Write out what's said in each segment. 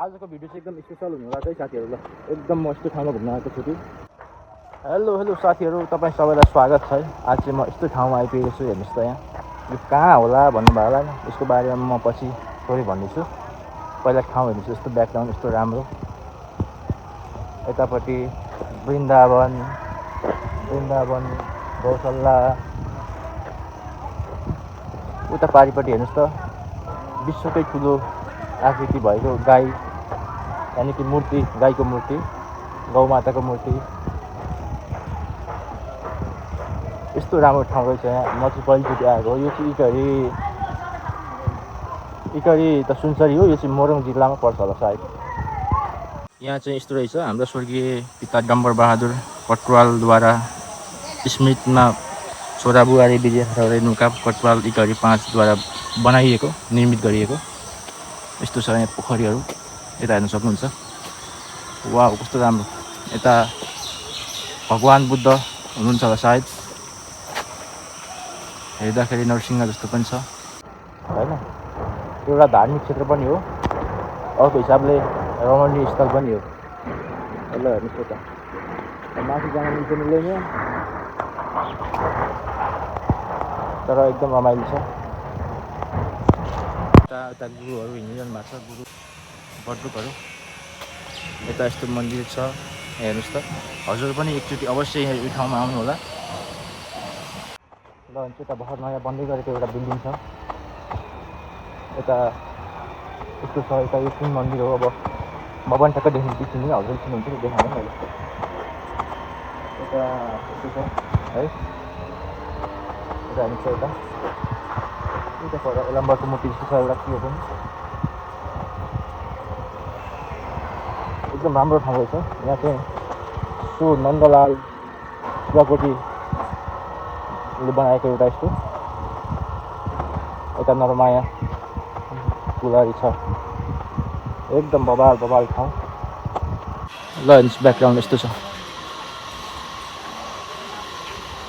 आजको भिडियो चाहिँ एकदम स्पेसल हुनु होला चाहिँ साथीहरु। ल एकदम म यस्तो ठाउँमा घुम्न आएको छु कि हेलो साथीहरु, तपाईं सबैलाई स्वागत छ। आज चाहिँ म यस्तो ठाउँमा आइपुगेको छु। हेर्नुस् त यहाँ यो कहाँ होला भन्नुभयो होला हैन। यसको बारेमा म पछि थोरै भन्नेछु। पहिला ठाउँ हेर्नुस्, यस्तो ब्याकग्राउन्ड यस्तो राम्रो। यतापट्टि वृन्दावन गौशाला, उता पारिपट्टि हेर्नुस् त विश्वकै ठुलो आकृति भएको गाई, यानि कि मूर्ति, गाईको मूर्ति, गौमाताको मूर्ति। यस्तो राम्रो ठाउँ रहेछ यहाँ। म चाहिँ पहिलोचोटि आएको हो। यो चाहिँ इकरी त सुनसरी हो। यो चाहिँ मोरङ जिल्लामा पर्छ होला सायद। यहाँ चाहिँ यस्तो रहेछ, हाम्रो स्वर्गीय पिता डम्बर बहादुर कटुवालद्वारा स्मृतिमा छोरा बुहारी विजय रेणुका कटुवाल इकरी 5 द्वारा बनाइएको, निर्मित गरिएको यस्तो छ। यहाँ पोखरीहरू यता हेर्न सक्नुहुन्छ। वाउ कस्तो राम्रो। यता भगवान बुद्ध हुनुहुन्छ होला सायद। हेर्दाखेरि नरसिंह जस्तो पनि छ हैन। एउटा धार्मिक क्षेत्र पनि हो, अर्को हिसाबले रमणीय स्थल पनि हो। ल हेर्नुहोस् त, माथि जान मिल्छ मिल्दैन, तर एकदम रमाइलो छ। यता गुरुहरू हिँडिरहनु भएको छ, गुरु बटुकहरू। यता यस्तो मन्दिर छ, हेर्नुहोस् त। हजुर पनि एकचोटि अवश्य यो ठाउँमा आउनु होला। ल यता भर्खर नयाँ बन्दै गरेको एउटा बिल्डिङ छ। यता यस्तो छ। यता यो कुन मन्दिर हो? अब म पनि ठ्याक्कै देख्नु बिर्सिनु, हजुर चिन्नुहुन्छ कि देखाएँ मैले। यता यस्तो छ है। यता हेर्नुहोस् त, यता पर एलम्बरको मूर्ति जस्तो छ एउटा, के हो पनि। एकदम राम्रो ठाउँ रहेछ। यहाँ चाहिँ सो नन्दलाल प्रकोटीले बनाएको एउटा यस्तो। यता नरमाया पुलारी छ। एकदम बबाल ठाउँ। ल हेर्नुहोस् ब्याकग्राउन्ड यस्तो छ।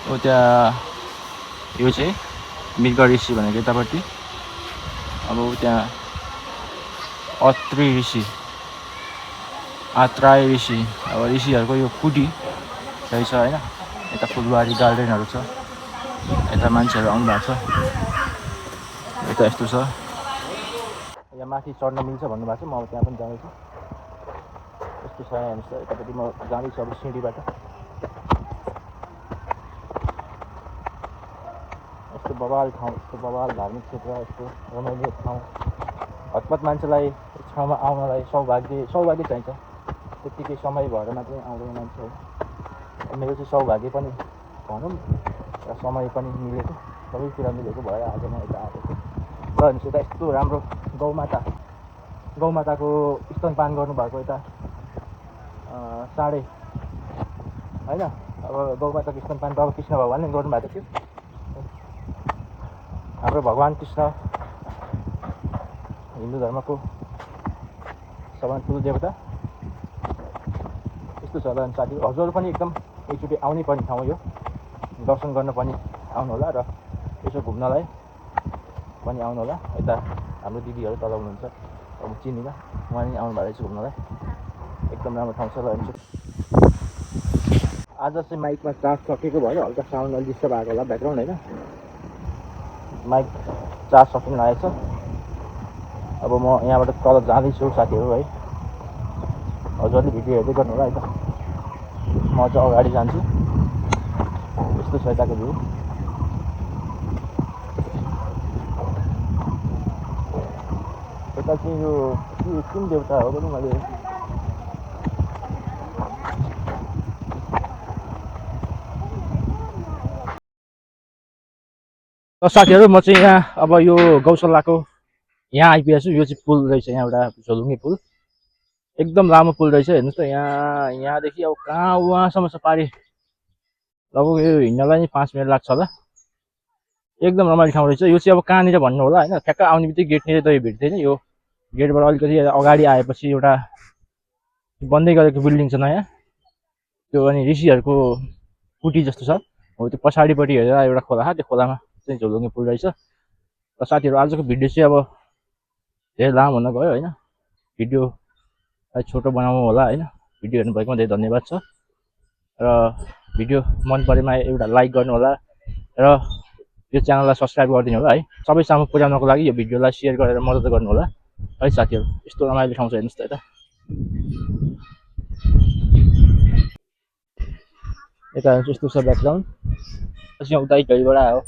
हो त्यहाँ यो चाहिँ मृग ऋषि भनेको यतापट्टि। अब त्यहाँ आत्राय ऋषि, अब ऋषिहरूको यो कुटी रहेछ हैन। यता फुलबारी गार्डनहरू छ। यता मान्छेहरू आउनु भएको छ। यता यस्तो छ। यहाँ माथि चढ्न मिल्छ भन्नुभएको छ। म अब त्यहाँ पनि जाँदैछु। यस्तो छ यहाँ हेर्नुहोस् त। यतापट्टि म जाँदैछु अब सिँढीबाट। यस्तो बबाल ठाउँ, यस्तो बबाल धार्मिक क्षेत्र, यस्तो रमाइलो ठाउँ। हतपत मान्छेलाई यस ठाउँमा आउनलाई सौभाग्य चाहिन्छ। त्यतिकै समय भएर मात्रै आउँदैन मान्छे हो। मेरो चाहिँ सौभाग्य पनि भनौँ र समय पनि मिलेको, सबै कुरा मिलेको भएर आज म यता आएको छु। र हेर्नुहोस् यता यस्तो राम्रो गौमाताको स्तनपान गर्नुभएको यता साँढे होइन। अब गौमाताको स्तनपान त अब कृष्ण भगवानले गर्नुभएको थियो। हाम्रो भगवान कृष्ण हिन्दू धर्मको सबभन्दा ठुलो देवता। यस्तो छ। ल साथी हजुर पनि एकदम एकचोटि आउनै पर्ने ठाउँ यो। दर्शन गर्न पनि आउनु होला र यसो घुम्नलाई पनि आउनु होला। यता हाम्रो दिदीहरू तल हुनुहुन्छ, अब चिनिनँ, उहाँ नि आउनु भएको रहेछ घुम्नलाई। एकदम राम्रो ठाउँ छ। ल हेर्नुहोस्। आज चाहिँ माइकमा चार्ज सकेको भएर हल्का साउन्ड अलि डिस्टर्ब आएको होला ब्याकग्राउन्ड होइन। माइक चार्ज सकिन लागेको छ। अब म यहाँबाट तल जाँदैछु साथीहरू है। हजुरले भिडियो हेर्दै गर्नु होला है त। म चाहिँ अगाडि जान्छु। यस्तो छ यताको भ्यू। यता चाहिँ यो कुन देवता हो पनि मैले साथीहरू। म चाहिँ यहाँ अब यो गौशालाको यहाँ आइपुगेको छु। यो चाहिँ पुल रहेछ, यहाँ एउटा झोलुङ्गे पुल। एकदम लामो पुल रहेछ। हेर्नुहोस् त, यहाँदेखि अब कहाँ उहाँसम्म छ पारी। लगभग यो हिँड्नलाई नि 5 मिनट लाग्छ होला। एकदम रमाइलो ठाउँ रहेछ। यो चाहिँ अब कहाँनिर भन्नु होला होइन। ठ्याक्क आउने बित्तिकै गेटनिर त यो भेट्दैन। यो गेटबाट अलिकति अगाडि आएपछि एउटा बन्दै गरेको बिल्डिङ छ नयाँ, त्यो अनि ऋषिहरूको कुटी जस्तो छ हो। त्यो पछाडिपट्टि हेरेर एउटा खोला छ, त्यो खोलामा चाहिँ झोलुङ्गे पुल रहेछ। र साथीहरू आजको भिडियो चाहिँ अब धेरै लामो हुन गयो होइन। भिडियो छोटो बनाउँ होला हैन। भिडियो हेर्नुभएकोमा धेरै धन्यवाद छ र भिडियो मन परेमा एउटा लाइक गर्नु होला र यो च्यानललाई सब्स्क्राइब गरिदिनु होला है। सबैसम्म पुर्याउनको लागि यो भिडियोलाई सेयर गरेर मद्दत गर्नु होला है साथीहरु। यस्तो रमाइलो ठाउँ छ हेर्नुस् त यता। यता यस्तो छ ब्याकग्राउन्ड। पछि उता इटहरीबाट आयो।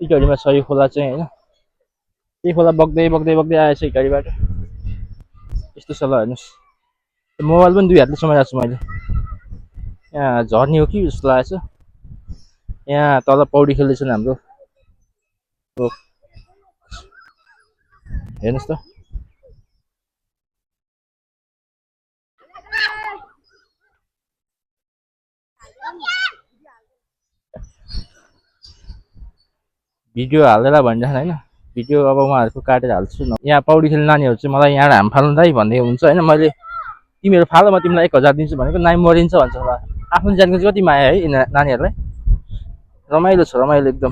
इटहरीमा छ यो खोला चाहिँ हैन। यो खोला बग्दै बग्दै बग्दै आएछ इटहरीबाट। यस्तो छ ल हेर्नुस्। मोबाइल पनि दुई हातले समाइरहेको छु मैले। यहाँ झर्नी हो कि जस्तो लागेछ। यहाँ तल पौडी खेल्दैछन् हाम्रो। हेर्नुस् त। भिडियो हालेर भनिरहेछन् हैन। भिडियो अब उहाँहरुको काटेर हाल्छु न। यहाँ पौडी खेल्ने नानीहरु चाहिँ मलाई यहाँ हाम फाल्नु दाइ भन्दै हुन्छ हैन। मैले तिमीहरु फाल म तिमीलाई 1000 दिन्छु भनेको नाइ मरिन्छ भन्छ होला। आफ्नो ज्यानको चाहिँ कति माया है यिनी नानीहरुलाई। रमाइलो छ रमाइलो एकदम।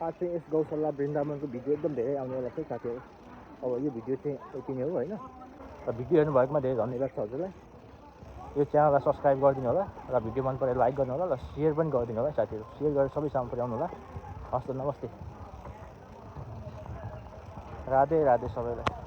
आज चाहिँ यस गौशाला वृन्दावनको भिडियो एकदम धेरै आउने वाला छ साथीहरु। अब यो भिडियो चाहिँ यति नै हो हैन। र भिडियो हेर्नुभएकोमा धेरै धन्यवाद छ हजुरलाई। यो च्यानललाई सब्स्क्राइब गरिदिनु होला र भिडियो मन परे लाइक गर्नु होला र शेयर पनि गरिदिनु होला साथीहरु। शेयर गरेर सबैसँग पुर्याउनु होला। हस् त नमस्ते। राधे राधे सबैलाई।